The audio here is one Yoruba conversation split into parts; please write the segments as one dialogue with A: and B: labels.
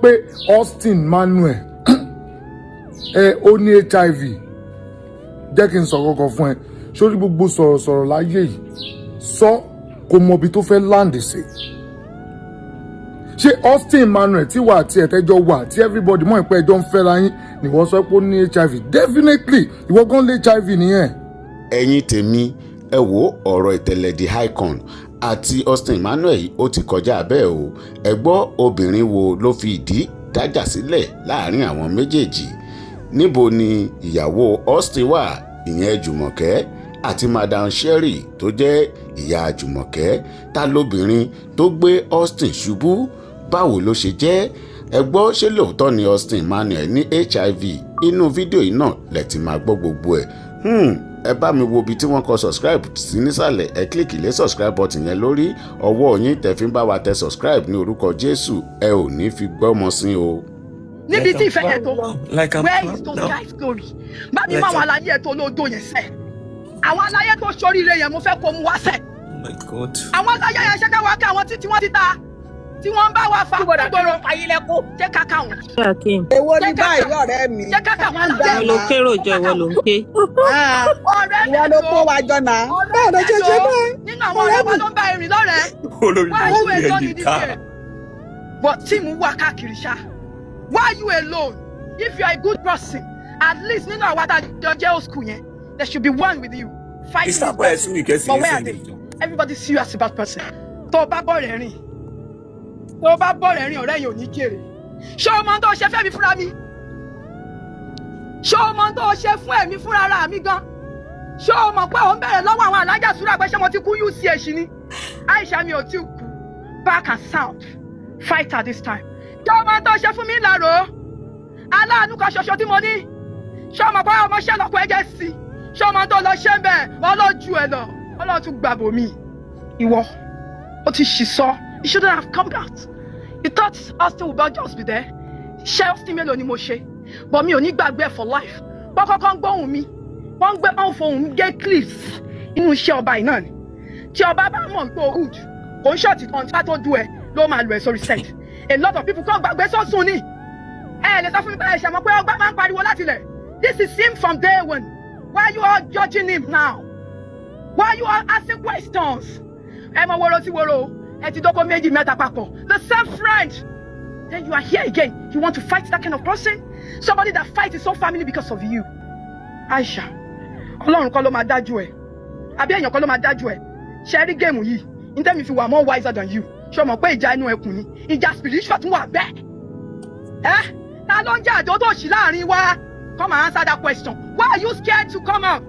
A: pé Austin Manuel ó ní HIV jẹ́ kí n sọ kọ́kọ́ fún ẹ sórí gbogbo sọ̀rọ̀sọ̀rọ̀ láyé yìí sọ kò mọ ibi tó fẹ́ láǹdì sí. ṣé Austin Manuel tí wà tí ẹ̀tẹ́jọ́ wà tí everybody mọ̀ pé ẹjọ́ ń fẹ́ra yín ni wọ́n sọ pé ó ní HIV definitely ìwọ gan lé HIV nìyẹn.
B: ẹ̀yin tèmi ẹ wo ọ̀rọ̀ Itele the icon àti Austin Manuel ó ti kọjá bẹ́ẹ̀ o. ẹ gbọ́ obìnrin wo ló fi ìdí dájà sílẹ̀ láàrin àwọn méjèèjì. níbo ni ìyàwó Austin wà, ìyẹn Jùmọ̀kẹ́ àti Madam Sherry tó jẹ́ ìyá Jùmọ̀kẹ́? ta lóbìnrin tó gbé Austin ṣubú? báwo ló ṣe jẹ́? ẹ gbọ́ ṣé lóòótọ́ ni Austin Manuel ní HIV? inú fídíò yìí náà lẹ ti máa gbọ́ gbogbo ẹ̀. ẹ bá mi wo ibi tí wọ́n kọ subscribe sí nísàlẹ̀, ẹ kílìkì lé subscribe button yẹn lórí ọwọ́ yín tẹ̀ fi ń bá wa tẹ subscribe ní orúkọ Jésù, ẹ ò ní fi gbọ́mọ sí o.
C: níbi tí ìfẹ́ yẹn tó where is those guys glory? bá mi mọ àwọn aláyé ẹ̀ tó lóòótọ́ yẹn sẹ́, àwọn aláyé tó ṣoríire yẹn mo fẹ́ kó mu wá sẹ́. àwọn aláyé yẹn ṣẹ́ká wá kí àwọn tí wọ́n ti ta tí wọ́n bá wa fa gbọ́dọ̀ ayílẹ̀kọ́ jẹ́ káká wọn.
D: èwo ni báyìí ọ̀rẹ́ mi?
C: jẹ́ káká wọn lọ.
E: ìwọ ló kérò jọ ìwọ ló ń ké.
C: ọ̀rẹ́ mi
D: ìwọ ló kó wa jọ náà. bẹ́ẹ̀ ló jẹ́ bẹ́ẹ̀.
C: nínú àwọn ọ̀rẹ́ wa ló ń bá erin lọ́rẹ̀ẹ́. why you alone in this game? but tíìmù wà káàkiri ṣá. why you alone? if you are a good person, at least nínú àwọn àtàjọ jẹ́ old school yẹn, there should be one with you fighting this person. but where are they? everybody see you as a bad person. tó o bá bọ̀ rẹ̀ rìn tó bá bọ̀rẹ̀ rìn ọ̀rẹ́ yìí ò ní kéré. ṣé o mọ tó ṣe fẹ́ mi fúnra mi? ṣé o mọ tó ṣe fún ẹ̀mí fúnra ara mi gan? ṣé o mọ̀ pé ò ń bẹ̀rẹ̀ lọ́wọ́ àwọn alájà súra pé ṣé mo ti kú UCH ni? Aisha mi ò tí kú, back and sound fighter this time. ṣé o mọ tó ṣe fún mi láàrọ̀? aláàánú kan ṣoṣo tí mo ní. ṣé o mọ̀ pé ọmọ ṣẹ́ lọ́kọ̀ ẹ̀jẹ̀ sí? ṣé o mọ tó lọ ṣẹ́ ń bẹ̀ ọlọ́jú ẹ̀ lọ ọlọ́run tún gbàbọ̀ mi? ìwọ ó ti ṣì sọ. You shouldn't have come out. You thought Austin would just be there. Share Austin mélòó ni mo ṣe. But mi ò ní gbàgbé for life. Wọ́n kọ́kọ́ ń gbóhùn mi. Wọ́n ń gbé ọ́n fohùn gé clips inú iṣẹ́ ọba yìí náà ni. Tí ọba bá mọ̀ pé o good, kò ń ṣọ̀tì kan tí a tó du ẹ̀ ló máa lu ẹ̀ sórí set. A lot of people kàn gbàgbé sọ́sùn ni. Ẹ lè sọ fún mi báyìí ṣàmọ́ pé ọgbà máa ń pariwo láti lẹ̀. This is him from day one. Why are you all judging him now? Why are you all asking questions? Ẹ mọ woro sí woro. The same friend. Then you are here again. You want to fight that kind of person? Somebody that fights his own family because of you. Aisha, Ọlọ́run kọ́ ló máa dájú ẹ̀. Àbí èèyàn kọ́ ló máa dájú ẹ̀. Ṣé rí géèmù yìí? In time if you are more wiser than you. Ṣé o mọ̀ pé ìjà inú ẹkùn ni? Ìjà spiritual tún wà bẹ́ẹ̀. Ta ló ń jẹ́ àjọ tó ṣì láàrin wa? Come and answer that question. Why are you scared to come up?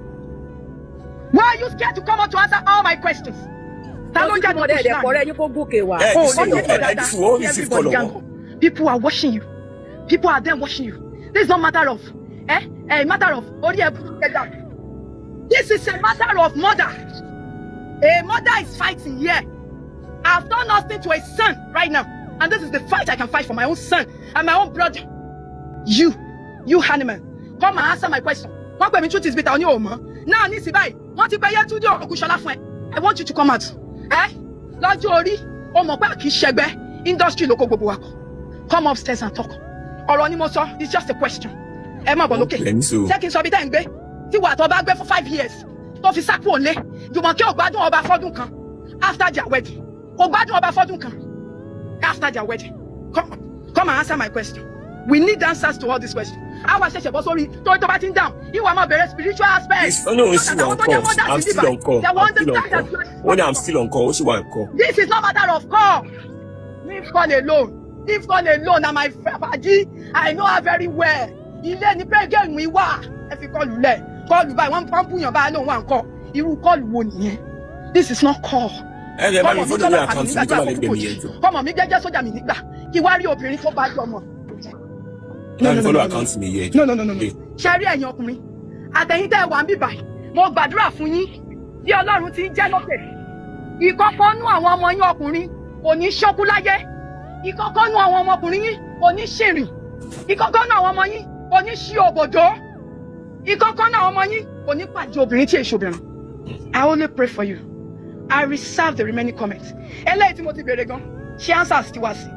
C: Why are you scared to come up to answer all my questions? People are watching you. People are then watching you. This is not matter of a matter of this is a matter of mother. A mother is fighting here. I've done nothing to a son right now, and this is the fight I can fight for my own son and my own brother. You Hanneman, come and answer my question. One question truth is bitter on your mom. Now Nisi bai, want to pay you to do Okushola fún ẹ. I want you to come out. Lọ́jọ́ orí, o mọ̀ pé kì í ṣẹgbẹ́, industry ló kó gbogbo wa kọ. Come upstairs and talk. Ọ̀rọ̀ ni mo sọ, it's just a question. Ẹ má bọ̀ lókè. Ṣé kí n sọ bí tẹ́ ń gbé? Tí wà tó bá gbé for 5 years, tó fi sápò lé. Jùmọ̀kẹ́ ò gbádùn ọba fọ́dún kan after their wedding. Kò gbádùn ọba fọ́dún kan after their wedding. Come and answer my question. We need answers to all these questions. Àwa ṣẹ̀ṣẹ̀ bọ́ sórí tó bá ti ń down. Ìwà máa bẹ̀rẹ̀ spiritual aspect.
E: I'm still on call.
C: This is not matter of call. Leave call alone. Leave call alone. Na my faji. I know her very well. Ilé ni pé game mi wà. Ẹ fi call lẹ̀. Call báyìí wọ́n búyàn báyìí lóun wà ń kọ́. Irú call wo nìyẹn? This is not call.
E: Ọmọ
C: mi jẹ́jẹ́ sójà mi nígbà. Kí wá rí obìnrin tó bá jọ mọ̀.
E: No.
C: Ṣé rí ẹ̀yin ọkùnrin? Àtẹ̀yìn tẹ́ ẹ wà ń bí báyìí. Mo gbàdúrà fún yín. Bí Ọlọ́run ti ń jẹ́ lókè. Ìkọ̀kọ̀ nú àwọn ọmọ yín ọkùnrin kò ní ṣọ́kú láyé. Ìkọ̀kọ̀ nú àwọn ọmọkùnrin yín kò ní ṣìrìn. Ìkọ̀kọ̀ nú àwọn ọmọ yín kò ní ṣí òbòjó. Ìkọ̀kọ̀ nú àwọn ọmọ yín kò ní pàdé obìnrin tí èso obìnrin. I only pray for you. I reserve the remaining comments. Eléyìí tí mo ti béèrè gan. Ṣé answers ti wá sí?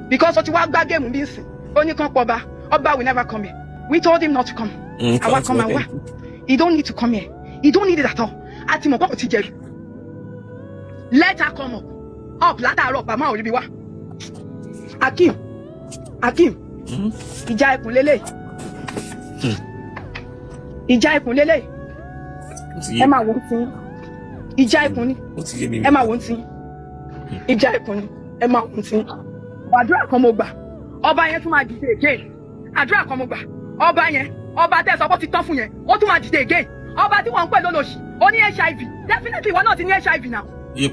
C: Because what you want back game means only come Oba. Oba will never come here. We told him not to come. I want come and where? He don't need to come here. He don't need it at all. Atimoba Otijeri. Let her come up. Let her up. Mama Oribiwa. Akim. Ìjà ẹkùn lélẹ̀. Ìjà ẹkùn lélẹ̀. Ẹ máa wọ́n tí. Ìjà ẹkùn ni. Ẹ máa wọ́n tí. Ìjà ẹkùn ni. Ẹ máa wọ́n tí. Àdúrà kan mo gbà. Ọba yẹn tún máa dìde again. Àdúrà kan mo gbà. Ọba yẹn. Ọba tẹ́ sọ pé ó ti tán fún yẹn. Ó tún máa dìde again. Ọba tí wọ́n ń pè lólòṣì. Ó ní HIV. Definitely ìwọ náà ti ní HIV now.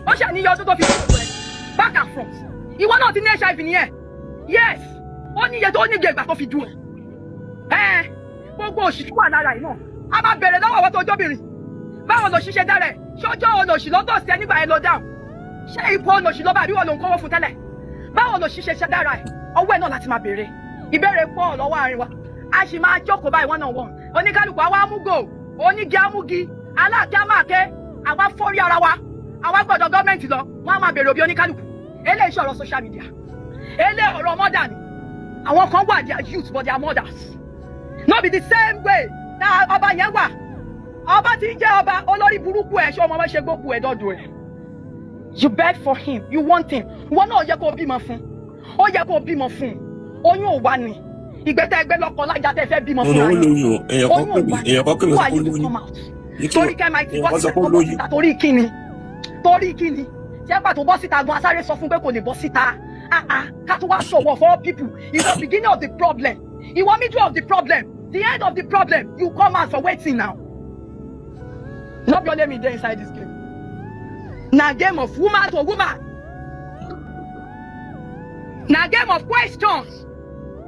C: Ó ṣàníyàn ọdún tó fi ṣòro ẹ̀. Back and front. Ìwọ náà ti ní HIV nìyẹn. Yes. Ó ní iye tó ní ìgbà tó fi dùn ẹ̀. Gbogbo òṣì tó wà lára yìí náà. A máa bẹ̀rẹ̀ lọ́wọ́ àwọn tó jóbìnrin. Báwo lo ṣiṣẹ́ dára ẹ̀? Ṣọjọ́ olóṣì lọ́tọ̀ sí ẹ nígbà ẹ lọ dáhùn. Ṣé ipò olóṣì lọ́ba àbí wọn ló ń kówó fún tẹ́lẹ̀? Báwo lo ṣiṣẹ́ ṣe dára ẹ̀? Ọwọ́ ẹ̀ náà láti máa bèrè. Ìbéèrè pọ̀ lọ́wọ́ àárín wa. A sì máa jókòó báyìí one on one. Oníkálùkù àwa amúgò, onígi amúgi, aláàkẹ́ amáàkẹ́, àwa fórí ara wa. Àwa gbọ́dọ̀ gọ́ọ̀mẹ̀ntì lọ, wọ́n á máa bèrè òbí oníkálùkù. Eléyìí ṣọ̀rọ̀ social media. Eléyìí ọ̀rọ̀ mọ́dà ni. Àwọn kan wà they are youth but they are mothers. No be the same way. Na ọba yẹn wà. Ọba tí ń jẹ́ ọba olórí burúkú ẹ̀ ṣọ́ ọmọ wọn ṣe gbókù ẹ̀ dọ́dọ̀ ẹ̀. You beg for him, you want him. Wọ́n náà yẹ kó bímọ fún. Ó yẹ kó bímọ fún. Oyún ò wá ni. Ìgbẹ́tẹ̀ ẹgbẹ́ lọ́kọ lájà tẹ́ fẹ́ bímọ fún.
E: Oyún èèyàn kan pè mí sọ pé olóyún.
C: Torí kẹ́ máa ti bọ́ síta torí kíni. Torí kíni. Ṣé pàtó bọ́ síta gan asáré sọ fún pé kò lè bọ́ síta. Ká tó wá ṣọwọ́ for all people. It's the beginning of the problem. You want middle of the problem. The end of the problem. You come out for waiting now. Not your name there inside this game. Now game of woman to woman. Now game of questions.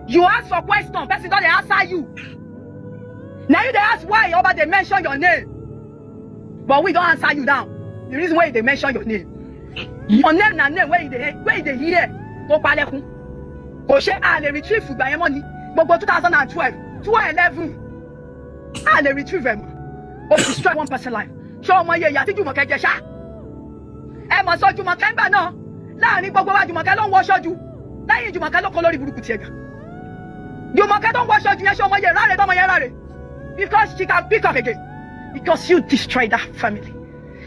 C: You ask for questions, person don't answer you. Now you they ask why Oba they mention your name. But we don't answer you now. The reason why they mention your name. Your name na name where they hear. Go palekun. Kò ṣe a lè retrieve ìgbà yẹn mọ́ ni. Gbogbo 2012, 2011. A lè retrieve ẹ̀ mọ́. Ó destroy one person life. Ṣé ọmọ iye ìyá tí Jùmọ̀kẹ́ jẹ ṣá? Ẹ mọ̀ sọ Jùmọ̀kẹ́ ńgbà náà. Láàrin gbogbo wa Jùmọ̀kẹ́ ló ń wọṣọ jù. Lẹ́yìn Jùmọ̀kẹ́ ló kọ́ lórí burúkú tiẹ̀ gan. Jùmọ̀kẹ́ tó ń wọṣọ jù yẹn ṣe ọmọ iye ráre tọmọ yẹn ráre. Because she can pick up again. Because you destroy that family.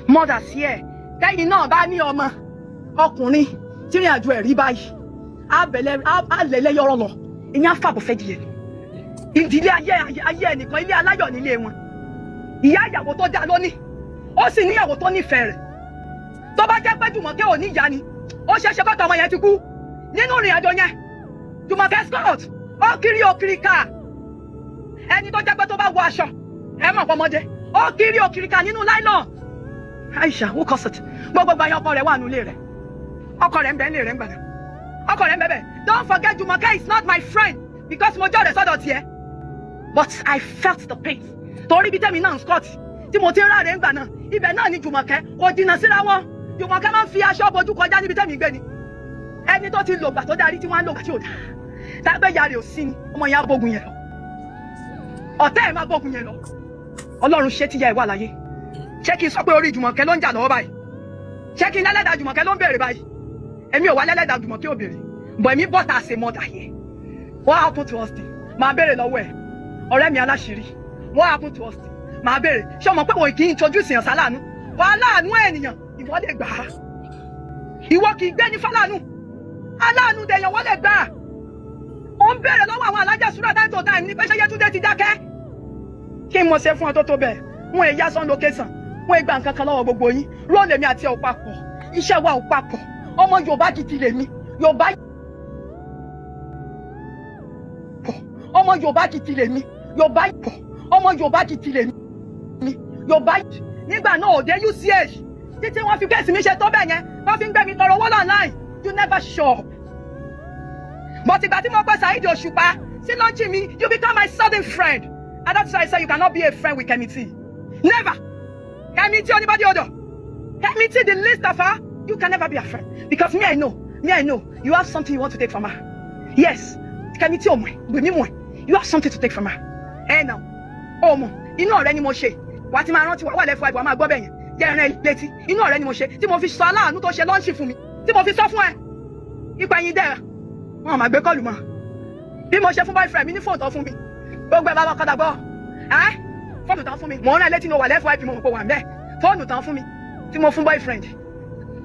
C: Mothers here. Lẹ́yìn náà bá ní ọmọ ọkùnrin tí ìrìn àjò ẹ̀rí báyìí. Á lẹ̀lẹ́ yọrọ lọ. Ìyẹn fàbọ̀ fẹ́ di ẹ̀. Ìdílé ayé ẹnìkan ilé aláyọ̀ nílé wọn. Ìyá ìyàwó tó dá lónìí. Ó sì níyàwó tó nífẹ̀ẹ́ rẹ̀. Tó bá jẹ́ pé Jùmọ̀kẹ́ ò ní ìyá ni. Ó ṣeéṣe kọ́tọ̀ ọmọ yẹn ti kú. Nínú ìrìn àjò yẹn. Jùmọ̀kẹ́ Scott. Ó kiri ká. Ẹni tó jẹ́ pé tó bá wọ aṣọ. Ẹ mọ̀ pọ́mọdé. Ó kiri ká nínú nylon. Aisha, who caused it? Gbogbo àyàn ọkọ rẹ̀ wà nílé rẹ̀. Ọkọ rẹ̀ ń bẹ nílé rẹ̀ ń gbàdá. Ọkọ rẹ̀ ń bẹ bẹ́ẹ̀. Don't forget Jùmọ̀kẹ́ is not my friend because mo jọ́ rẹ̀ sọ́dọ̀ tiẹ̀. But I felt the pain. Torí bí tẹ́mi náà ń Scott. Tí mo ti ń ráre ń gbà náà. Ibẹ̀ náà ni Jùmọ̀kẹ́ kò jìnnà síra wọn. Jùmọ̀kẹ́ máa ń fi aṣọ bojú kọjá níbi tẹ́mi gbé ni. Ẹni tó ti lògbà tó darí tí wọ́n á lògbà tí ò dá. Tàgbẹ́ yàrá ò sí ni ọmọ yẹn á bógun yẹn lọ. Ọ̀tẹ́ ẹ̀ máa bógun yẹn lọ. Ọlọ́run ṣé tíya ẹ̀ wà láyé. Ṣé kí n sọ pé orí Jùmọ̀kẹ́ ló ń jà lọ́wọ́ báyìí? Ṣé kí n lẹ́lẹ́dà Jùmọ̀kẹ́ ló ń béèrè báyìí? Èmi ò wá lẹ́lẹ́dà Jùmọ̀kẹ́ ò béèrè. But èmi bọ́ta àṣẹ mọ́dà yẹn. What happened to us then? Màá béèrè lọ́wọ́ ẹ̀. Ọ̀rẹ́ mi aláṣìírí. What happened to us then? Màá béèrè. Ṣé o mọ̀ pé òun kì í introduce èèyàn sáláàánú? Wà á láàánú ènìyàn. Ìwọ lè gbà á. Ìwọ kì í gbé ní fáláàánú. Aláàánú dẹ̀yàn wọ́n lè gbà á. Ó ń béèrè lọ́wọ́ àwọn alájà súrà time to time ní pé ṣé Yétúndé ti dákẹ́. Kí n mo ṣe fún ọ tó bẹ́ẹ̀? Wọ́n èyí asán location. Wọ́n gba nǹkan kan lọ́wọ́ gbogbo yín. Róòlù èmi àti ẹ̀ ò papọ̀. Iṣẹ́ wa ò papọ̀. Ọmọ Yorùbá gidi lèmi. Yorùbá ọmọ Yorùbá gidi lèmi. Yorùbá ọmọ Yorùbá gidi lèmi. Yorùbá nígbà náà òde UCH. Títí wọ́n fi kẹ́sì mi ṣe tó bẹ́ẹ̀ yẹn. Wọ́n fi ń gbé mi tọrọ owó online. You never show up. But ìgbà tí mo pẹ́ Saheed Òṣùpá sí lọ́ọ̀jì mi, you become my sudden friend. And that's why I say you cannot be a friend with Kemiti. Never. Kemiti, anybody other. Kemiti, the least of her, you can never be a friend. Because me, I know. You have something you want to take from her. Yes. Kemiti, you have something to take from her. Hey now. Inú ọ̀rẹ́ ni mo ṣe. Wà tí máa rántí wà lẹ́fọ̀ àìbọ̀ máa gbọ́ bẹ̀yẹn. Jẹ́ ẹ̀rẹ́ létí. Inú ọ̀rẹ́ ni mo ṣe. Tí mo fi sọ aláàánú tó ṣe lọ́ńṣì fún mi. Tí mo fi sọ fún ẹ. Ìgbà yín dẹ́ra. wọn máa gbé kọ́ọ̀lù mọ́ bí mo ṣe fún boyfriend mi ní fóònù tán fún mi gbogbo ẹ̀ bá wọn kọ́dà gbọ́ fóònù tán fún mi mò ń rán létí ní wà lẹ́fọ̀ mo mọ̀ pé wà mẹ́ fóònù tán fún mi tí mo fún boyfriend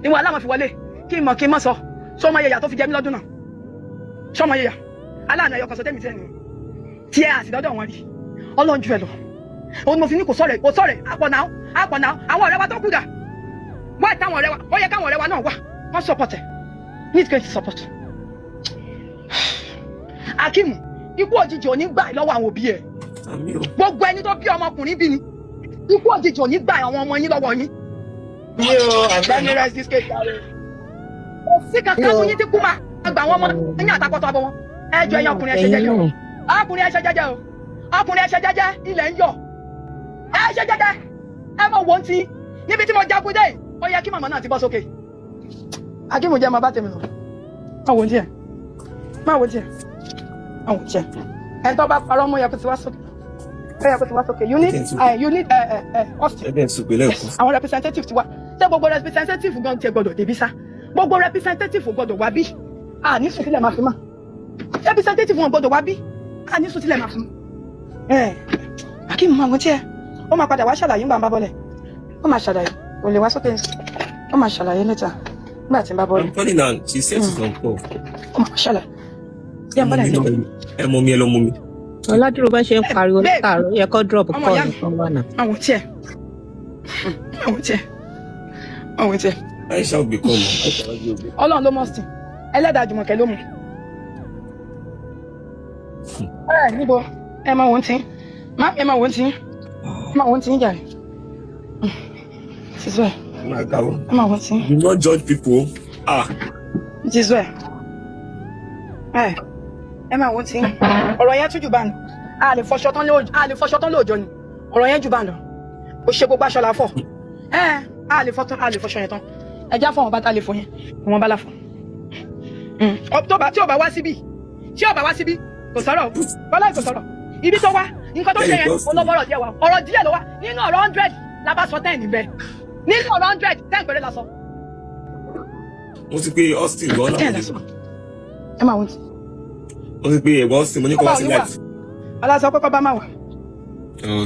C: ìwọ aláwọ̀ fi wọlé kí n mọ̀ sọ sọmọ yẹyà tó fi jẹ mí lọ́dún náà sọmọ yẹyà aláàánú ẹyọ kan sọ tẹ́mi tẹ́ni tí ẹ àsìdọ́dọ̀ wọn rí ọlọ́run jù ẹ lọ òun mo fi ní kò sọ̀rẹ̀ àpọ̀nà àwọn ọ̀rẹ́ wa tó kú dà wá táwọn ọ̀rẹ́ wa ó yẹ káwọn ọ̀rẹ́ wa náà wà wọ́n support ẹ̀ need to support. Akimu ikú òjijì ò ní gbà lọ́wọ́ àwọn òbí ẹ̀ gbogbo ẹni tó bí ọmọkùnrin bí ni ikú òjijì ò ní gbà àwọn ọmọ yín lọ́wọ́ yín. Let rest this case. Kò sí kankan fún yín tí kú máa gbà wọ́n mọ́ ẹ̀yìn àtàkọ́tọ̀ abọ́ wọn. Ẹjọ́ ẹ̀yìn ọkùnrin ẹ̀ṣẹ̀ jẹ́jẹ́ o. Ọkùnrin ẹ̀ṣẹ̀ jẹ́jẹ́ o. Ọkùnrin ẹ̀ṣẹ̀ jẹ́jẹ́ ilẹ̀ ń yọ̀. Ẹ̀ṣẹ̀ jẹ́jẹ́ ẹ mọ̀ wọ́n ti níbi tí mo jagun dé ó yẹ kí màmá náà ti bọ́ sókè. Akimu jẹ́ máa bá tèmi lọ. Má wo tiẹ̀. Má wo tiẹ̀. Má wo tiẹ̀. Ẹni tó bá parọ́ mọ́ yẹ kó ti wá sókè. You need Austin. Àwọn representative ti wá. Ṣé gbogbo representative gan tiẹ̀ gbọ́dọ̀ débi sá? Gbogbo representative gbọ́dọ̀ wá bí. Ní sùn sílẹ̀ máa fi mọ́. Representative wọn gbọ́dọ̀ wá bí. Ní sùn sílẹ̀ máa fi mọ́. Akimu máa wọ́n tiẹ̀. Ó máa padà wá ṣàlàyé ńgbà ń bá bọ́lẹ̀. Ó máa ṣàlàyé. Kò lè wá sókè. Ó máa ṣàlàyé later. Nígbà tí ń bá bọ́lẹ̀.
E: I'm calling her. She said she's on call.
C: Ó máa ṣàlàyé. Bí ẹ bọ́lẹ̀ ní.
E: Ẹ mọ mi ẹ lọ mọ mi.
F: Ọládúró bá ṣe ń pariwo látàárọ̀ yẹ kó drop call nǹkan wà náà.
C: Àwọn tiẹ̀.
E: Aisha will become.
C: Ọlọ́run ló mọ̀ sí. Ẹlẹ́dàá Jùmọ̀kẹ́ ló mú. Níbo ẹ máa wọ́n tí. Ẹ máa wọ́n tí ń jà rẹ̀. Sísú ẹ̀. Ẹ máa wọ́n tí.
E: Do not judge people.
C: Sísú ẹ̀. Ẹ máa wọ́n tí. Ọ̀rọ̀ yẹn tún jù bá nù. A lè fọṣọ tán lóòjọ́ ni. Ọ̀rọ̀ yẹn jù bá nù. Ó ṣe gbogbo aṣọ la fọ̀. A lè fọṣọ yẹn tán. Ẹja fọ wọn bá ta lè fọ yẹn. Wọn bá la fọ. Tí ò bá wá síbí kò sọ̀rọ̀ bọ́lá kò sọ̀rọ̀ ibi tó wá nǹkan tó ṣe yẹn olóbọ̀rọ̀ díẹ̀ wá ọ̀rọ̀ díẹ̀ ló wá nínú ọ̀rọ̀ 100 la bá sọ 10 níbẹ̀ nínú ọ̀rọ̀ 100 10 péré la sọ.
E: Mo ti pe Austin gbọ́ náà.
C: Ẹ máa wọ́n ti.
E: Mo ti pe ẹ̀gbọ́n Austin mo ní kó wá sí live.
C: Aláṣọ pé kọ́ bá máa wà.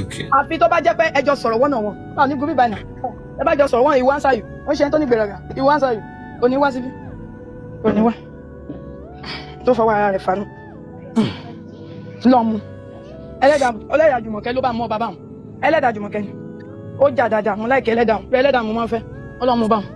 E: Okay.
C: Àfi tó bá jẹ́ pé ẹjọ́ sọ̀rọ̀ wọ́n náà wọ́n náà ní gúrú báyìí náà ẹ bá jọ sọ̀rọ̀ wọ́n ìwọ answer you wọ́n ṣe ń tó ní gbèrègà ìwọ answer you òní wá síbí òní wá tó fọwọ́ ara rẹ̀ fanú lọ mú ẹlẹ́dàá Jùmọ̀kẹ́ ló bá mọ́ bàbá wọn ẹlẹ́dàá Jùmọ̀kẹ́ ni ó jà dáadáa mo láìkẹ́ ẹlẹ́dàá mo máa fẹ́ ọlọ́mú bá wọn.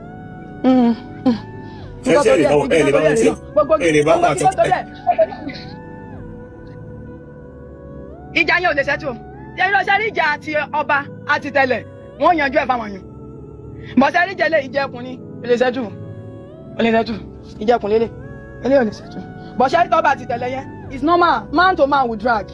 C: Ìjà yẹn ò lè ṣẹ́tù ìrọ̀ṣẹ́ ìjà àti ọba àti Itele wọ́n yanjú ẹ̀ fáwọn yẹn bọ̀ṣẹ́ ìjà ilé ìjẹkùn ni ò lè ṣẹ́tù ìjẹkùn lélẹ̀ ilé ò lè ṣẹ́tù bọ̀ṣẹ́ ìtọ́ba àti Itele yẹn is normal man to man will drag.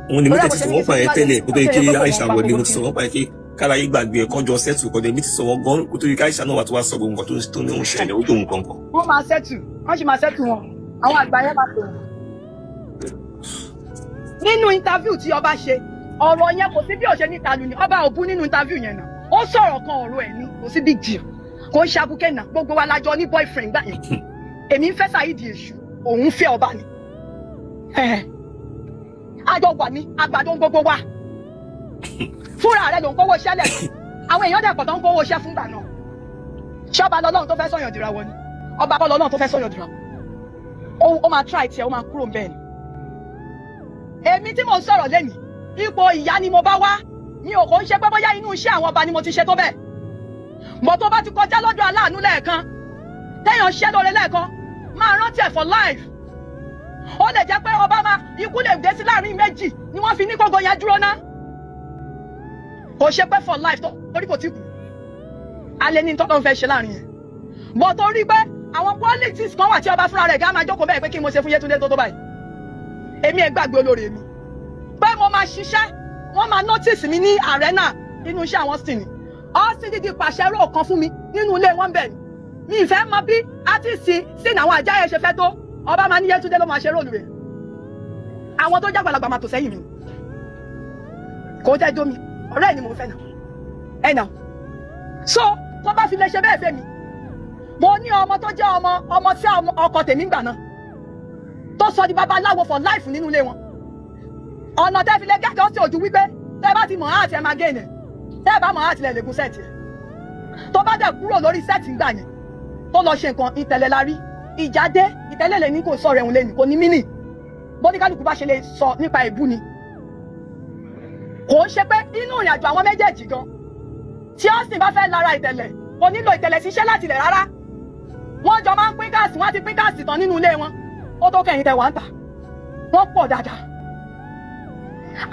E: Òun ni mo tẹ̀sí sọ̀rọ̀ pa ẹ̀ tẹ́lẹ̀ kó tó yẹ kí Aisha wọlé mo ti sọ̀rọ̀ pa ẹ̀ kí kára yí gbàgbé ẹ̀ kọjọ sẹ́tù kọ́dẹ̀ mi ti sọ̀rọ̀ gan kó tó yẹ kí Aisha náà wà tó wá sọ gbogbo nǹkan tó ní òun ṣẹlẹ̀ ó dóhun kankan.
C: Wọ́n máa sẹ́tù wọ́n sì máa sẹ́tù wọn àwọn àgbà yẹn máa pè wọ́n. Nínú interview tí ọba ṣe ọ̀rọ̀ yẹn kò sí bí ó ṣe ní ìtàlù ni ọba òbú nínú interview yẹn náà ó sọ̀rọ̀ kan ọ̀rọ̀ ẹ̀ ní kò sí big deal kò ń ṣàbùkẹ́ náà gbogbo wa lájọ ní boyfriend gbà yẹn èmi ń fẹ́ Saheed Èṣù òun fẹ́ ọba ni àjọ wà ní àgbàdo gbogbo wa fúnra rẹ̀ ló ń kówó iṣẹ́ lẹ̀ àwọn èèyàn dẹ̀ pọ̀ tó ń kówó iṣẹ́ fúngbà náà ṣọba lọ́lọ́run tó fẹ́ sọ̀yàn dìra wọ ni ọba kọ́ lọ́lọ́run tó fẹ́ sọ̀yàn dìra ó máa try tiẹ̀ ó máa kúrò bẹ́ẹ̀ ni èmi tí mo ń sọ̀rọ̀ lẹ́nìí ipò ìyá ni mo bá wá mi ò kò ń ṣe pé bóyá inú iṣẹ́ àwọn ọba ni mo ti ṣe tó bẹ́ẹ̀ mọ̀ tó bá ti kọjá lọ́dọ̀ aláàánú lẹ́ẹ̀kan téèyàn ṣẹ́ lóore lẹ́ẹ̀kan máa rántí ẹ̀ for life ó lè jẹ́ pé ọba máa ikú lè dé sí láàrin méjì ni wọ́n fi ní kógo yẹn dúró ná kò ṣe pé for life torí kò tí kù alẹ́ ní tọ́tọ́ fẹ́ ṣe láàrin yẹn bọ̀ torí pé àwọn politics kan wà tí ọba fúnra rẹ̀ gá máa jókòó bẹ́ẹ̀ pé kí mo ṣe fún Yétúndé tó báyìí èmi ẹ̀ gbàgbé olóore mi pé mo máa ṣiṣẹ́ wọ́n máa notice mi ní arena nínú iṣẹ́ àwọn Austin dídí pàṣẹ rò kan fún mi nínú ilé wọn bẹ̀ mi ìfẹ́ mọ bí átìsì sí àwọn àjáyẹ ṣe fẹ́ tó ọba máa ní Yétúndé ló máa ṣe róòlù rẹ̀ àwọn tó jágbàlagbà máa tò sẹ́yìn mi kò jẹ́ jómi ọ̀rẹ́ ẹ̀ ni mo fẹ́ nà so tó bá fi lè ṣe bẹ́ẹ̀ fẹ́ mi mo ní ọmọ tó jẹ́ ọmọ tí ọkọ tèmi gbà náà tó sọ di babaláwo for life nínú ilé wọn. Ọ̀nà tẹ́ fi lè kẹ́kọ̀ọ́ sí ojú wípé tẹ́ bá ti mọ̀ àti ẹ̀ máa gé ni tẹ́ bá mọ̀ àti lẹ̀ lè gun sẹ́ẹ̀tì ẹ̀. Tó bá dẹ̀ kúrò lórí sẹ́ẹ̀tì ńgbà yẹn tó lọ ṣe nǹkan Ìtẹ̀lẹ̀ la rí ìjà dé Ìtẹ̀lẹ̀ lè ní kò sọ̀rọ̀ ẹ̀hún lẹ́nu kò ní mínì bóníkálùkù bá ṣe lè sọ nípa ìbú ni. Kò ń ṣe pé inú ìrìn àjò àwọn méjèèjì gan tí Austin bá fẹ́ lára Ìtẹ̀lẹ̀ kò nílò Ìtẹ̀lẹ̀ síṣẹ́ láti lẹ̀ rárá. Wọ́n jọ máa ń pín gáàsì wọ́n ti pín gáàsì tán nínú ilé wọn ó tó kẹ́yìn tẹ̀ wá ń tà wọ́n pọ̀ dáadáa.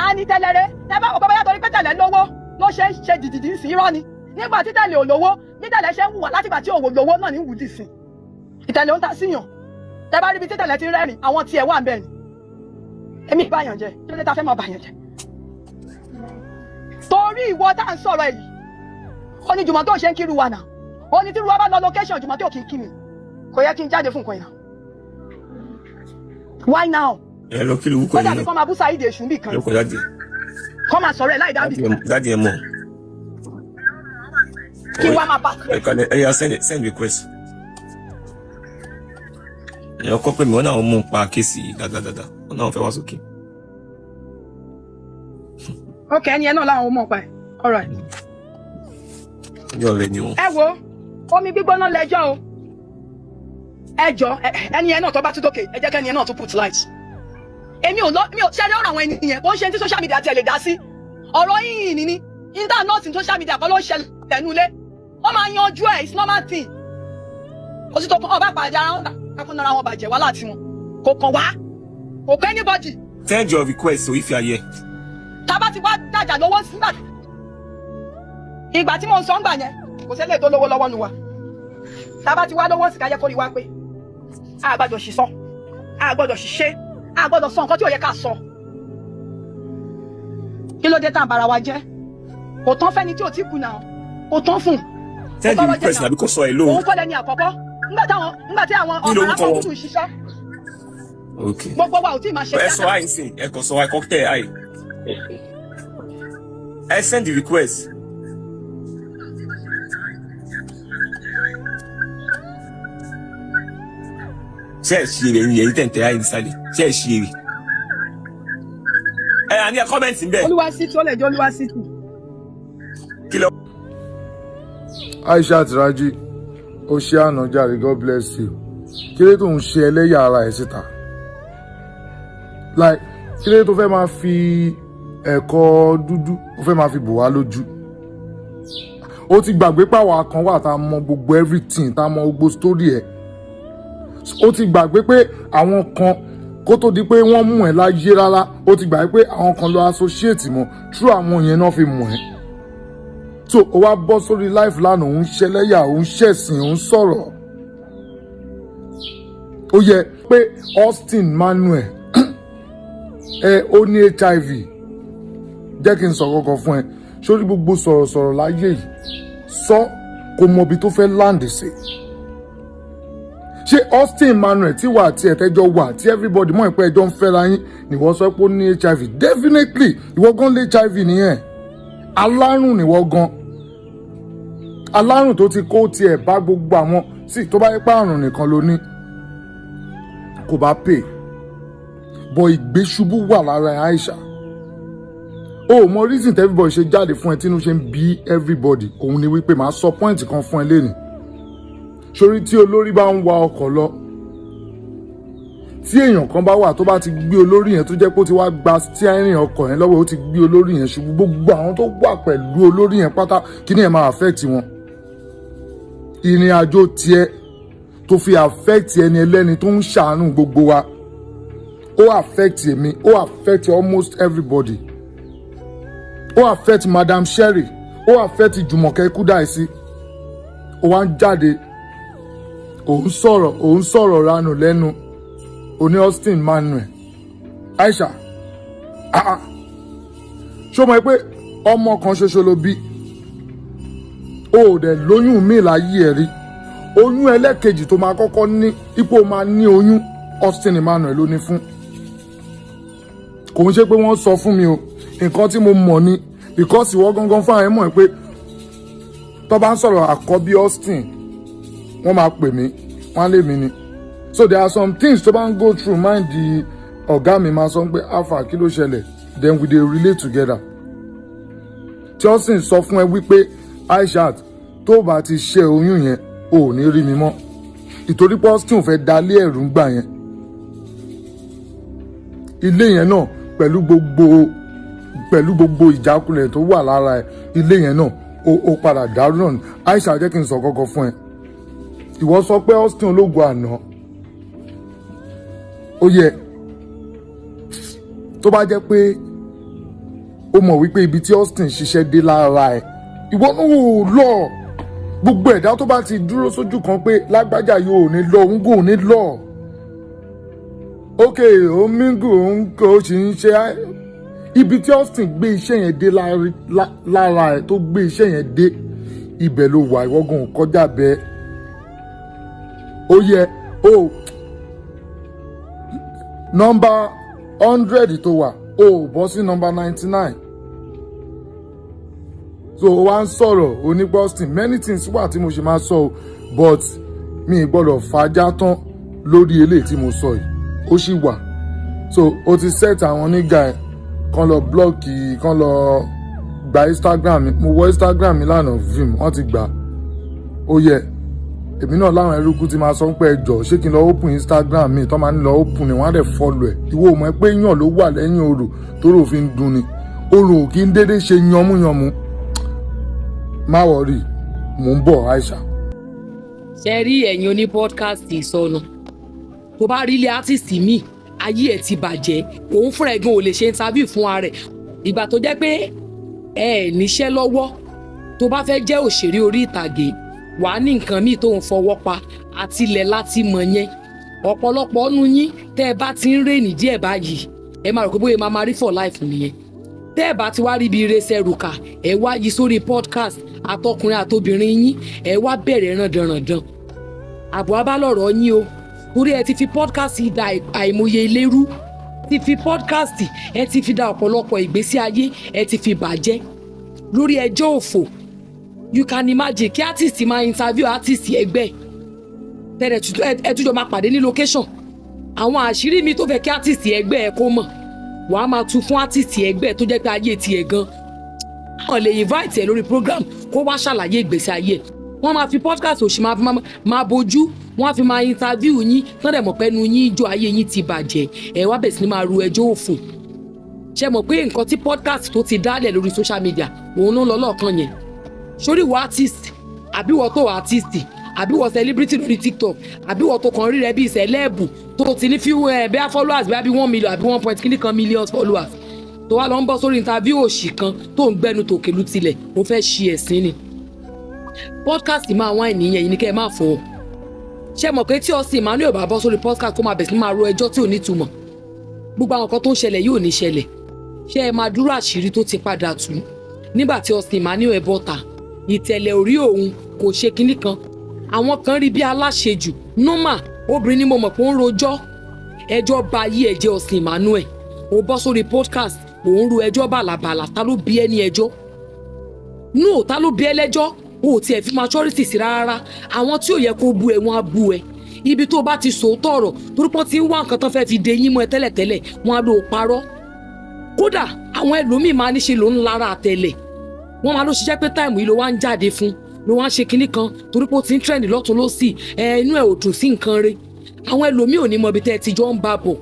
C: Àní Ìtẹ̀lẹ̀ rẹ̀ ẹ bá wò báyà torí pé Ìtẹ̀lẹ̀ lówó ló ṣe ń ṣe dìdìdì sí irọ́ ni nígbà tí Ìtẹ̀lẹ̀ ò lówó bí Ìtẹ̀lẹ̀ ṣe ń hùwà látìgbà tí òwò lówó náà ní wù dì sí. Ìtẹ̀lẹ̀ ń ta síyàn tẹ bá rí ibi tí Ìtẹ̀lẹ̀ ti ń rẹ́rìn àwọn tiẹ̀ wà ń bẹ̀ ni. Èmi ìbáyàn jẹ kí ló dé ta fẹ́ máa bàyàn jẹ. Torí ìwọ tá à ń sọ̀rọ̀ èyí ó ní Jùmọ̀ tó ṣe ń kírú wa náà ó ní tí ruwa bá lọ location Jùmọ̀ tó kì í kí mi kò yẹ kí n jáde fún nǹkan yẹn. Why now?
E: Ẹ lọ kí ló wúkọ yìí náà.
C: Kódà bí kọ́ máa bú Saheed èṣù níbì kan.
E: Lóko jáde.
C: Kọ́ máa sọ̀rọ̀ ẹ̀ láì dábì.
E: Dáàdi ẹ mọ̀.
C: Kí wá máa bá.
E: Ẹ yà send request. Ẹ ọkọ pé mi wọn náà mú un pa kéèsì dáadáa wọn náà fẹ́ wá sókè.
C: Ok ẹni ẹ náà láwọn mọ̀ pa ẹ̀. All right.
E: Yóò rẹ ni wọn.
C: Ẹ wo omi gbígbóná lẹ́jọ́ o. Ẹ jọ ẹni ẹ náà tó bá tún dókè ẹ jẹ́ kẹ́ni ẹ náà tún put light. Èmi ò ṣẹ́rí ọ̀rọ̀ àwọn ènìyàn kò ń ṣe tí social media ti ẹ̀ lè dá sí. Ọ̀rọ̀ yìnyín ni internet ní social media kọ́ ló ń ṣẹlẹ̀ tẹ̀nu ilé. Wọ́n máa yanjú ẹ̀ it's normal thing. Kò sí tó kàn ọba pàdé ara wọn káfọ́n nára wọn bàjẹ́ wá láti wọn. Kò kàn wá. Kò kẹ́ anybody.
E: Send your request so if you are here.
C: Tábà ti wá dájà lọ́wọ́ sígbà. Ìgbà tí mò ń sọ ń gbà yẹn kò sẹ́lẹ̀ tó lówó lọ́wọ́ nu wa. Tábà ti wá lọ́wọ́ sí ká yẹ kó rí wá pé a gbọ́dọ̀ ṣìṣọ́ a gbọ́dọ̀ ṣiṣẹ́ a gbọ́dọ̀ sọ nǹkan tí ò yẹ ká sọ. Kí ló dé tá à ń bara wa jẹ́? Kò tán fẹ́ni tí ò tí kù náà kò tán fún.
E: Send your request nàbí kò sọ ẹ lóhùn.
C: Òun kọ́ lẹ́ni àkọ́kọ́ nígbà tí àwọn ọmọ alákọ̀ọ́kùtù ṣiṣẹ́. Gbogbo wa ò tí ì máa ṣe
E: dáadáa. Ẹ sọ àìsìn ẹ kò sọ àìkọ́kẹ́ àì. Ẹ send the request. Ṣé ẹ ṣe èrè yẹn tẹ̀ǹtẹ̀ àì nísàlẹ̀ ṣé ẹ ṣe èrè. Ẹ àní ẹ kọ́mẹ̀ntì ń bẹ̀.
C: Olúwa sí tí ó lè jẹ́ Olúwa sí tù.
E: Kí ló.
A: Aisha Raji ó ṣe àná jàre God bless you kí ló tó ń ṣe ẹlẹ́yà ara ẹ̀ síta like kí ló tó fẹ́ máa fi ẹ̀kọ́ dúdú ó fẹ́ máa fi bò wá lójú ó ti gbàgbé pàwọ́ kan wà tá a mọ gbogbo everything tá a mọ gbogbo story ẹ̀ ó ti gbàgbé pé àwọn kan kó tó di pé wọ́n mú ẹ̀ láyé rárá ó ti gbàgbé pé àwọn kan lọ associate mọ́ through àwọn yẹn náà fi mọ̀ ẹ́ so ó wá bọ́ sórí life lánàá òun ṣẹlẹ́yà òun ṣẹ̀sìn òun sọ̀rọ̀ ó yẹ pé Austin Manuel ó ní HIV jẹ́ kí n sọ kọ́kọ́ fún ẹ sórí gbogbo sọ̀rọ̀sọ̀rọ̀ láyé yìí sọ kò mọ ibi tó fẹ́ land sí ṣé Austin Manuel tí wà tí ẹ̀tẹ́jọ́ wà tí everybody mọ̀ pé ẹjọ́ ń fẹ́ra yín nìwọ sọ pé ó ní HIV definitely ìwọ gan lé HIV nìyẹn alárùn nìwọ gan alárùn tó ti kó tiẹ̀ bá gbogbo àwọn sí tó bá yẹ pé àrùn nìkan ló ní kò bá pè bọ̀ ìgbésùbù wà lára Aisha o mọ reason tí everybody ṣe jáde fún ẹ tínú ṣe ń bí everybody òun ni wípé màá sọ point kan fún ẹ lẹ́nu sórí tí olórí bá ń wa ọkọ̀ lọ tí èèyàn kan bá wà tó bá ti gbé olórí yẹn tó jẹ́ pé ó ti wá gba steering ọkọ̀ yẹn lọ́wọ́ ó ti gbé olórí yẹn ṣubú gbogbo àwọn tó wà pẹ̀lú olórí yẹn pátá kí ni ẹ̀ máa affect wọn ìrìn àjò tiẹ̀ tó fi affect ẹni ẹlẹ́ni tó ń ṣàánú gbogbo wa ó affect èmi ó affect almost everybody ó affect Madam Sherry ó affect Jùmọ̀kẹ́ Kúdàísí ó wá ń jáde òun sọ̀rọ̀ ránù lẹ́nu oní Austin Manuel Aisha ṣó mọ̀ pé ọmọ kan ṣoṣo ló bí ó dẹ̀ lóyún mi láyé ẹ̀ rí oyún ẹlẹ́kejì tó máa kọ́kọ́ ní ipò máa ní oyún Austin Manuel ló ní fún kò ń ṣe pé wọ́n sọ fún mi o nǹkan tí mo mọ̀ ni because ìwọ gangan fún àwọn ẹ̀ mọ̀ pé tó bá ń sọ̀rọ̀ àkọ́bí Austin wọ́n máa pè mí wọ́n á lé mi ni so there are some things tó bá ń go through mind the ọ̀gá mi máa sọ pé alpha kí ló ṣẹlẹ̀ then we dey relate together tí wọ́n sì ń sọ fún ẹ wípé Aishat tó bá ti ṣe oyún yẹn ò ní rí mi mọ́ ìtorí pé Austin fẹ́ dalé ẹ̀rù ń gbà yẹn ilé yẹn náà pẹ̀lú gbogbo ìjákulẹ̀ tó wà lára ẹ̀ ilé yẹn náà ó padà dàrú náà ni Aisha jẹ́ kí n sọ kọ́kọ́ fún ẹ ìwọ sọ pé Austin ológun àná ó yẹ tó bá jẹ́ pé ó mọ̀ wípé ibi tí Austin ṣiṣẹ́ dé lára ẹ̀ ìwọ náà ò lọ gbogbo ẹ̀dá tó bá ti dúró sójú kan pé lágbájá yóò ní lọ òun kò ní lọ ok omingu òun kò sì ń ṣe ibi tí Austin gbé iṣẹ́ yẹn dé lára ẹ̀ tó gbé iṣẹ́ yẹn dé ibẹ̀ ló wà ìwọ́gùn kọjá bẹ́ẹ̀ ó yẹ ó nọ́mbà 100 tó wà ó bọ́ sí nọ́mbà 99 so wá ń sọ̀rọ̀ onípa Austin many things wà tí mo ṣe máa sọ o but mi gbọ́dọ̀ fàájà tán lórí eléyìí tí mo sọ yìí ó sì wà so o ti set àwọn nígà ẹ̀ kán lọ blọ́ọ̀kì kán lọ gba Instagram mi mo wọ Instagram mi lánàá vim wọ́n ti gbà ó yẹ èmi náà láwọn ẹrúkú ti máa sọ pé ẹjọ́ ṣé kí n lọ open Instagram mi tó máa ń lọ open ni wọ́n á dẹ̀ follow ẹ̀ ìwọ mọ̀ pé yàn ló wà lẹ́yìn orò tó rò fi ń dun ni orò kì í dédé ṣe yanmúyanmú má wọrí mò ń bọ̀ Aisha.
G: ṣe rí ẹ̀yin oní podcast ìsọnù tó bá rí ilé artist mi ayé ẹ̀ ti bàjẹ́ òun fúnra ẹ̀gbọ́n ò lè ṣe interview fún ara rẹ̀ ìgbà tó jẹ́ pé ẹ níṣẹ́ lọ́wọ́ tó bá fẹ́ jẹ́ òṣèré orí ìtàgé wàá ní nǹkan míì tó ń fọwọ́ pa àti ilẹ̀ láti mọ̀ yẹn ọ̀pọ̀lọpọ̀ ọ̀nù yín tẹ́ ẹ bá ti ń rèèní díẹ̀ báyìí ẹ máa rò pé bóyá máa rí for life nìyẹn tẹ́ ẹ bá ti wá rí ibi ìrẹsẹ̀ rùkà ẹ wá yí sórí podcast àtọkùnrin àtobìnrin yín ẹ wá bẹ̀rẹ̀ rándanrandan àbọ̀ abálọ̀rọ̀ yín o torí ẹ ti fi podcast da àìmọye ilérú ti fi podcast ẹ ti fi da ọ̀pọ̀lọpọ̀ ìgbésí ayé ẹ ti fi bàjẹ́ lórí ẹjọ́ òfò you can imagine kí artist máa interview artist ẹgbẹ́ tẹ́lẹ̀ ẹ túnjọ máa pàdé ní location àwọn àṣírí mi tó fẹ́ kí artist ẹgbẹ́ ẹ kó mọ̀ wàá máa tú fún artist ẹgbẹ́ tó jẹ́ pé ayé tiẹ̀ gan wọ́n lè invite ẹ lórí program kó wá ṣàlàyé ìgbésí ayé wọ́n máa fi podcast òṣì máa bójú wọ́n á fi máa interview yín tán dẹ̀ mọ̀ pé nu yín ijó ayé yín ti bàjẹ́ ẹ wá bẹ̀ sí ni máa ru ẹjọ́ òfò ṣe mọ̀ pé nǹkan tí podcast tó ti dálẹ̀ lórí social media òun ló ń lọ lọ́ọ̀kan yẹn sórí wọ artist àbí wọ tó artist àbí wọ celebrity lórí TikTok àbí wọ tó kàn rí rẹ bíi celeb tó ti ní few bẹ́ẹ̀ followers bẹ́ẹ̀ bí 1 million àbí 1.1 million followers tó wá lọ ń bọ́ sórí interview òṣì kan tó ń gbẹnu tòkèlú tilẹ̀ ó fẹ́ ṣe ẹ̀sìn ni podcast máa wá ènìyàn yìí ní kẹ́ ẹ máa fọ́ ṣe mọ̀ pé tí Austin Emmanuel bá bọ́ sórí podcast kó máa bẹ̀ sí máa ro ẹjọ́ tí ò ní túmọ̀ gbogbo àwọn kan tó ń ṣẹlẹ̀ yóò ní ṣẹlẹ̀ ṣé ẹ máa dúró àṣírí tó ti padà tú nígbà tí Austin Emmanuel bọ́ta Ìtẹ̀lẹ̀ orí òun kò ṣe kinní kan àwọn kan rí bí aláṣejù normal obìnrin ni mo mọ̀ pé ó ń rojọ́ ẹjọ́ ba ayé ẹ̀jẹ̀ Austin Emmanuel ó bọ́ sórí podcast òun ru ẹjọ́ bàlàbàlà ta ló bí ẹni ẹjọ́ no ta ló bí ẹlẹ́jọ́ o tiẹ̀ fi maturity sí rárá àwọn tí ò yẹ kó bu ẹ wọn á bu ẹ ibi tó bá ti sòótọ́ ọ̀rọ̀ torí pọ́n ti ń wá nǹkan tán fẹ́ fi de yín mọ́ ẹ tẹ́lẹ̀tẹ́lẹ̀ wọn á lò ó parọ́ kódà àwọn ẹlòmíì máa ní ṣe ló ń lára àtẹ̀lẹ̀ wọ́n máa ló ṣiṣẹ́ pé táìmù yìí ló wá ń jáde fún ló wá ń ṣe kinní kan torí pé ó ti ń trend lọ́tún lọ́sì inú ẹ̀ ò dùn sí nǹkan rẹ̀ àwọn ẹlòmíì ò ní mọ ibi tẹ́ ẹ ti jọ ń bá bọ̀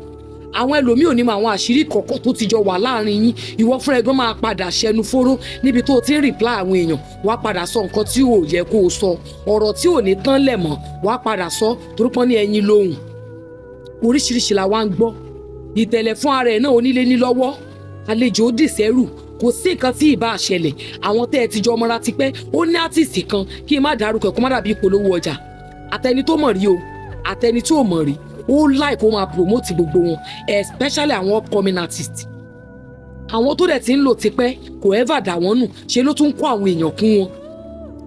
G: àwọn ẹlòmíì ò ní mọ àwọn àṣírí kọ̀ọ̀kan tó ti jọ wà láàrin yín ìwọ fúnra ẹgbẹ́ máa padà ṣẹnu fóró níbi tó ti ń reply àwọn èèyàn wá padà sọ nǹkan tí ò yẹ kó o sọ ọ̀rọ̀ tí ò ní tán lẹ̀ mọ́ wá padà sọ torí pọ́n ní ẹyin lóhùn oríṣiríṣi la wá ń gbọ́ Ìtẹ̀lẹ̀ fún ara ẹ̀ náà onílé ní lọ́wọ́ àlejò ó dì sẹ́rù kò sí nǹkan tí ì bá ṣẹlẹ̀ àwọn tẹ́ ẹ ti jọ ọmọra ti pẹ́ ó ní àtìsì kan kí n má dárúkọ kó má dàbí ìpolówó ọjà àtẹni tó mọ̀ rí o àtẹni tó mọ̀ rí ó láì kó máa promote gbogbo wọn especially àwọn upcoming artists àwọn tó dẹ̀ ti ń lò tipẹ́ kò ever dà wọ́n nù ṣe ló tún kó àwọn èèyàn kún wọn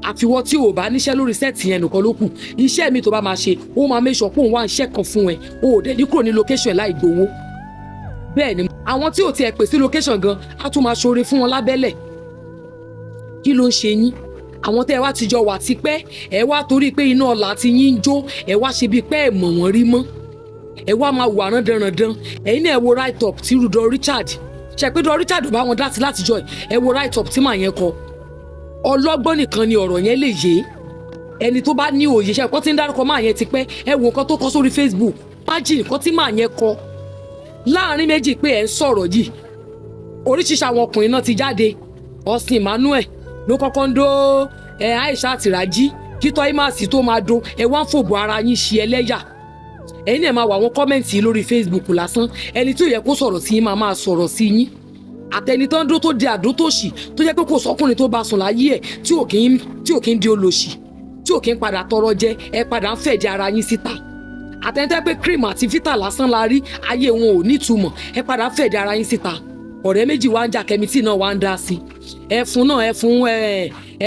G: àfiwọ́ tí o bá níṣẹ́ lórí sẹ́ẹ̀tì yẹn nìkan ló kù iṣẹ́ mi tó bá máa ṣe ó máa make sure pé òun wá iṣẹ́ kan fún ẹ o ò dẹ̀ ní kúrò ní location láì gbowó bẹ́ẹ̀ ni àwọn tí ò tiẹ̀ pè sí location gan á tún máa ṣoore fún wọn lábẹ́lẹ̀ kí ló ń ṣe yín àwọn tẹ́ ẹ wá ti jọ wà tipẹ́ ẹ wá torí pé iná ọ̀la ti yín ń jó ẹ wá ṣe bíi pé ẹ mọ̀ wọ́n rí mọ́ ẹ wá máa wà rán dandan ẹ̀yin náà ẹ wo write up tí Rudolph Richard ṣe pé Rudolph Richard ò bá wọn dá sí látijọ́ ẹ wo write up tí màá yẹn kọ ọlọ́gbọ́n nìkan ni ọ̀rọ̀ yẹn lè yé ẹni tó bá ní òye ṣe kọ́ tí ń dárúkọ máa yẹn ti pẹ́ ẹ wo nǹkan tó kọ sórí Facebook májì nǹkan tí máa yẹn kọ láàrin méjì pé ẹ ń sọ̀rọ̀ yìí oríṣiríṣi àwọn ọkùnrin náà ti jáde Austin Emmanuel ló kọ́kọ́ ń dó Aisha Tiraji kítọ́ imasi tó máa do ẹ wá ń fòbò ara yín ṣe ẹlẹ́yà ẹ̀yin náà máa wà àwọn kọ́mẹ̀ntì lórí Facebook lásán ẹni tí ò yẹ kó sọ̀rọ̀ sí yín máa sọ̀rọ̀ sí yín àtẹni tó ń dó tó di àdótòṣì tó jẹ́ pé kò sọ́kùnrin tó bá sùn láyé ẹ̀ tí ò kí ń di olòṣì tí ò kí ń padà tọrọ jẹ ẹ padà ń fẹ̀jẹ̀ ara yín síta àtẹni tó jẹ́ pé cream àti vita lásán la rí ayé wọn ò nítumọ̀ ẹ padà ń fẹ̀jẹ̀ ara yín síta ọ̀rẹ́ méjì wá ń jà kẹ́mítì náà wá ń dá sí ẹ̀fun náà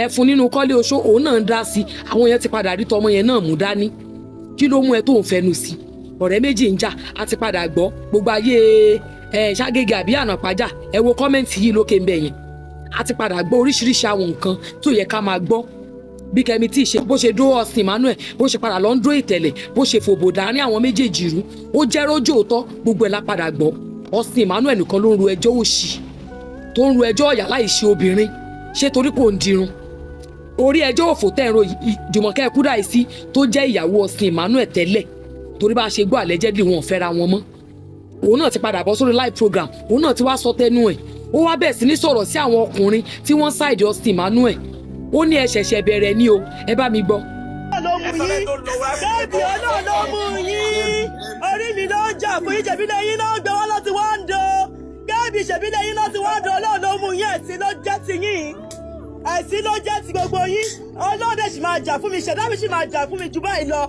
G: ẹ̀fun nínú kọ́lé oṣó òun náà ń dá sí àwọn yẹn ti padà rí tọmọ yẹn náà mú dání kí ló mú ẹ tó ń fẹnu sí ọ̀rẹ́ méjì ń jà á ti padà gbọ́ gbogbo ayé Ṣàgégé àbí Ànàpájà ẹ wo kọ́mẹ́ǹtì yìí lókè ń bẹ̀ yẹn á ti padà gbọ́ oríṣiríṣi àwọn nǹkan tó yẹ ká máa gbọ́ bí kẹ́mítì ṣe bó ṣe dó Austin Emmanuel bó ṣe padà lọ ń dó Ìtẹ̀lẹ̀ bó ṣe fòbò dání àwọn méjèèjì rú ó jẹ́ rójò òótọ́ gbogbo ẹ̀ la padà gbọ́ Austin Emmanuel nìkan ló ń ro ẹjọ́ òṣì tó ń ro ẹjọ́ ọ̀yà láì ṣe obìnrin ṣé torí kò ń dirun orí ẹjọ́ òfò tẹ̀rọ Jùmọ̀kẹ́ Kúdàísí tó jẹ́ ìyàwó Austin Emmanuel tẹ́lẹ̀ torí bá a ṣe gbọ́ allegedly wọn ò fẹ́ra wọn mọ́ òun náà ti padà bọ́ sórí live program òun náà ti wá sọ tẹnu ẹ̀ ó wá bẹ̀rẹ̀ sí ní sọ̀rọ̀ sí àwọn ọkùnrin tí wọ́n ṣáìdì Austin Emmanuel ó ní ẹ ṣẹ̀ṣẹ̀ bẹ̀rẹ̀ ní o ẹ bá mi gbọ́.
H: bẹ́ẹ̀ni ọ̀nà ló mú yín orí mi ló ń jà fún ìjẹ̀bílẹ̀ yín náà gbé wọn láti wá ń do kẹ́ẹ̀bì ìṣẹ̀bílẹ̀ yín láti wá ń do ọlọ́run ló mú yín ẹ̀sìn ló jẹ́ ti yín ẹ̀sìn ló jẹ́ ti gbogbo yín ọlọ́run sì máa jà fún mi ṣẹ̀dá mi sì máa jà fún mi jù báyìí lọ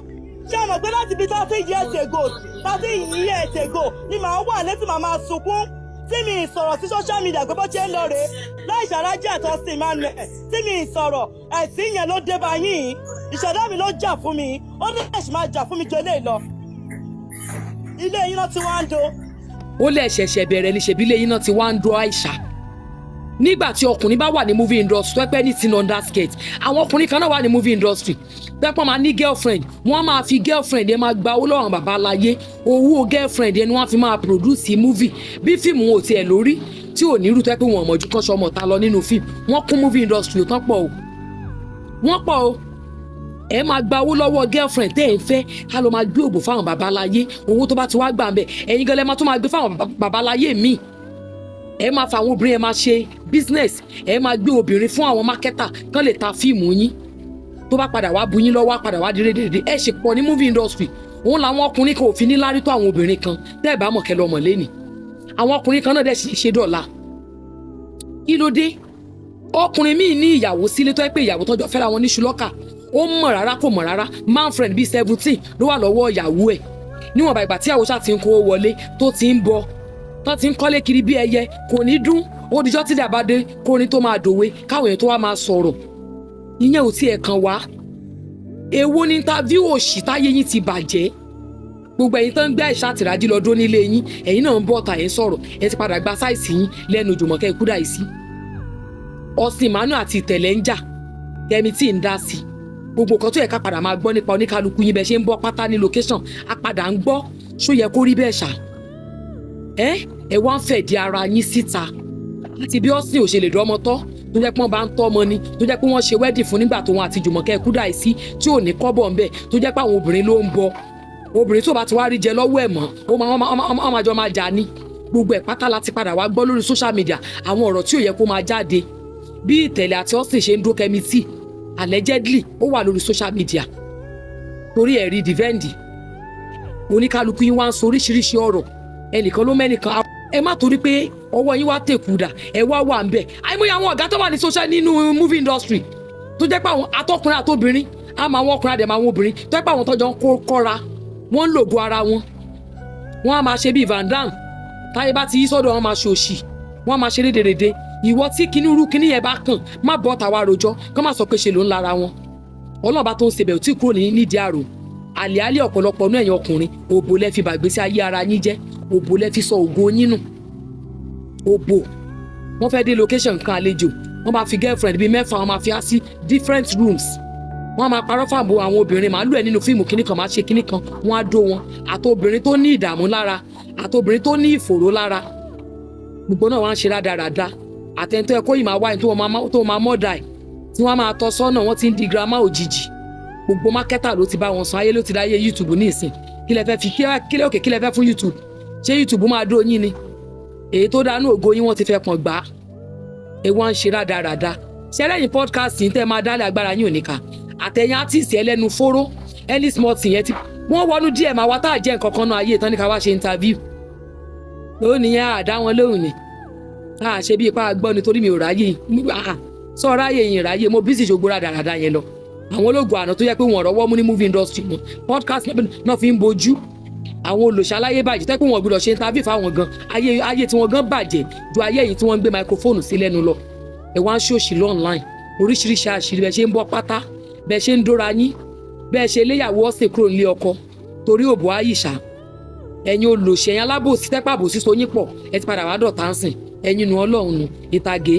H: ṣé o mọ̀ pé láti bí 30 years ago ni màá wà létí màá máa sunkún tí mi sọ̀rọ̀ sí social media pé bó ṣe ń lọ rèé láì ṣàrájì àti Austin Emmanuel tí mi sọ̀rọ̀ ẹ̀sìn yẹn ló dé bá yín ìṣẹ̀dá mi ló jà fún mi ó ní ẹ̀sìn máa jà fún mi jọ eléyìí lọ ilé yín náà ti wá ń do.
G: ó lè ṣẹ̀ṣẹ̀ bẹ̀rẹ̀ ní ṣèbí ilé yín náà ti wá ń do Aisha nígbà tí ọkùnrin bá wà ní movie industry pẹ́pẹ́ ní tin underskirt àwọn ọkùnrin kan náà wà ní movie industry pẹ́pẹ́ máa ní girlfriend wọ́n máa fi girlfriend yẹn máa gba owó lọ́wọ́ bàbá aláyé owó girlfriend yẹn ni wọ́n fi máa produce movie bí fíìmù wọn ò tiẹ̀ lórí tí ò ní irú tẹ́ pé wọn ò mọ̀jú kán ṣọmọ ta lọ nínú fíìmù wọ́n kún movie industry ò tán pọ̀ o wọ́n pọ̀ o ẹ máa gba owó lọ́wọ́ girlfriend tẹ́ ẹ̀ ń fẹ́ ká ló máa gbé òbò fáwọn bàbá aláyé owó tó bá ti wá gbà ń bẹ̀ ẹ̀yin gan lẹ́ máa tún máa gbé fáwọn bàbá aláyé míì ẹ máa fa àwọn obìnrin ẹ máa ṣe business ẹ máa gbé obìnrin fún àwọn marketer kán lè ta fíìmù yín tó bá padà wá bu yín lọ́wọ́ padà wá di rédèrèdè ẹ ṣe pọ̀ ní movie industry òun làwọn ọkùnrin kan ò fi ní lárí tó àwọn obìnrin kan tẹ́ ẹ bá mọ̀ kẹ́ lọ́mọ lẹ́nìí àwọn ọkùnrin kan náà dẹ̀ ṣe dọ̀la kí ló dé ọkùnrin míì ní ìyàwó sílé tó yẹ pé ìyàwó tọ́jọ́ fẹ́ra wọn ní ṣùlọ́kà ó mọ̀ rárá kò mọ̀ rárá man friend bíi 17 ló wà lọ́wọ́ ìyàwó ẹ̀ níwọ̀nba ìgbà tí ìyàwó ṣáà ti ń kó wọlé tó ti ń bọ̀ tó ti ń kọ́lé kiri bí ẹyẹ kò ní dún ó dijọ́ tí dàbá dé kórin tó máa dòwe káwọn èèyàn tó wá máa sọ̀rọ̀ ìyẹn ò tiẹ̀ kàn wá èwo ní interview òṣì táyé yín ti bàjẹ́ gbogbo ẹ̀yin tó ń gbé Aisha Tiraji lọ dó nílé yín ẹ̀yin náà ń bọ̀ ọ̀tà yẹn sọ̀rọ̀ ẹ ti padà gba sáìsì yín lẹ́nu Jùmọ̀kẹ́ Kúdàísí Austin Emmanuel àti Ìtẹ̀lẹ̀ ń jà kẹ́mítì ń dá sí gbogbo nǹkan tó yẹ ká padà máa gbọ́ nípa oníkálukú yín bẹ́ẹ̀ ṣe ń bọ́ pátá ní location a padà ń gbọ́ ṣó yẹ kó rí bẹ́ẹ̀ ṣá ẹ wá ń fẹ̀dí ara yín síta láti bí Austin ò ṣe lè dọ́mọ tọ́ tó jẹ́ pé wọ́n bá ń tọ́ ọmọ ni tó jẹ́ pé wọ́n ṣe wedding fún nígbà tóun àti Jùmọ̀kẹ́ Kúdàísí tí ò ní kọ́bọ̀ ńbẹ̀ tó jẹ́ pé àwọn obìnrin ló ń bọ obìnrin tó bá ti wá rí jẹ lọ́wọ́ ẹ̀ mọ́ ó máa jọ máa jà ní gbogbo ẹ̀ pátá láti padà wá gbọ́ lórí social media àwọn ọ̀rọ̀ tí ò yẹ kó máa jáde bí Ìtẹ̀lẹ̀ àti Austin ṣe ń dó kẹ́mítì allegedly ó wà lórí social media torí ẹ̀rí dìvẹ́ǹdì oníkálukú yín wá ń sọ oríṣiríṣi ọ̀rọ̀ ẹnìkan ló mẹ́nìkan ẹ má torí pé ọwọ́ yín wá tèkúdà ẹ wà ń bẹ̀ àìmọye àwọn ọ̀gá tó wà ní social nínú movie industry tó jẹ́ pé àwọn atọ́kùnrin àtobìnrin àmọ́ àwọn ọkùnrin àdèmọ̀ àwọn obìnrin tó jẹ́ pé àwọn tọ́jọ́ ń kọ́ra wọ́n ń lògo ara wọn wọ́n á máa ṣe bíi Van Damme táyé bá ti yí sọ́dọ̀ wọn máa ṣe òṣì wọ́n á máa ṣe rédèrèdè ìwọ tí kinní yẹn bá kàn má bọ́ tàwa rojọ́ kán má sọ pé ṣe ló ń lara wọn ọlọ́ọ̀bá tó ń ṣe bẹ̀ ò tí kúrò nídìí àrò àlẹ́ ọ̀pọ̀lọpọ̀ náà ẹ̀yin ọkùnrin òbò lẹ́ fi bàgbésí ayé ara yín jẹ́ òbò lẹ́ fi sọ ògo yín nù òbò wọ́n fẹ́ dé location kan àlejò wọ́n máa fi girlfriend bíi 6 wọ́n máa fi á sí different rooms wọ́n máa parọ́ fàbò àwọn obìnrin máa lù ẹ́ nínú fíìmù kíní kan máa ṣe kíní kan wọ́n á dó wọn àti obìnrin tó ní ìdààmú lára àti obìnrin tó ní ìfòòró lára gbogbo náà wọ́n á ṣe rádaràda àtẹ̀ntọ́ ẹ̀kọ́ yìí máa wá ẹni tó máa mọ́dà ẹ̀ tí wọ́n máa tọ́ sọ́nà wọ́n ti ń di girama òjijì gbogbo mákẹ́tà ló ti bá wọn sọ ayé ló ti dáyé YouTube ní ìsìn kí lẹ fẹ́ fi kí lẹ fẹ́ fún YouTube ṣé YouTube máa dó yín ni èyí tó dánú ògo yín wọ́n ti fẹ́ pọ̀n gbà á ewu à ń ṣe rádaràda ṣẹlẹ́yìn podcast yìí tẹ́ máa dálẹ̀ agbára yín ò ní ká àtẹ̀yìn artist ẹlẹ́nu fóró any small thing yẹn ti wọ́n wọnú díẹ̀ máa wá tá à jẹ́ nǹkan kan náà ayé tán ní ká wá ṣe interview lónìí yẹn àdá wọn lóhùn ni a ṣe bí ipá gbọ́ nítorí mi ò ráyè sọ ráyè yìí ráyè mo bí sì ṣògbó rádaràda yẹn lọ àwọn ológun àná tó yẹ pé wọn rọ́wọ́ mú ní movie industry mọ́ podcast náà fi ń bojú àwọn olùṣàlàyé bàjẹ́ tẹ́ pé wọn gbọ́dọ̀ ṣe interview fáwọn gan ayé tí wọ́n gan bàjẹ́ ju ayé yìí tí wọ́n ń gbé microphone sí lẹ́nu lọ ẹ̀ wá ń ṣòṣì online oríṣiríṣi àṣírí bẹ́ẹ̀ ṣe ń bọ́ pátá bẹ́ẹ̀ ṣe ń dóra yín bẹ́ẹ̀ ṣe léyàwó ọ̀sẹ̀ kúrò nílé ọkọ torí òbò àyíṣà ẹ̀yin olùṣẹ̀yìn alábòsí tẹ́pàbòsí so yín pọ̀ ẹ ti padà wá dọ̀tá ń sìn ẹ̀yin nu ọlọ́run nu ìtàgé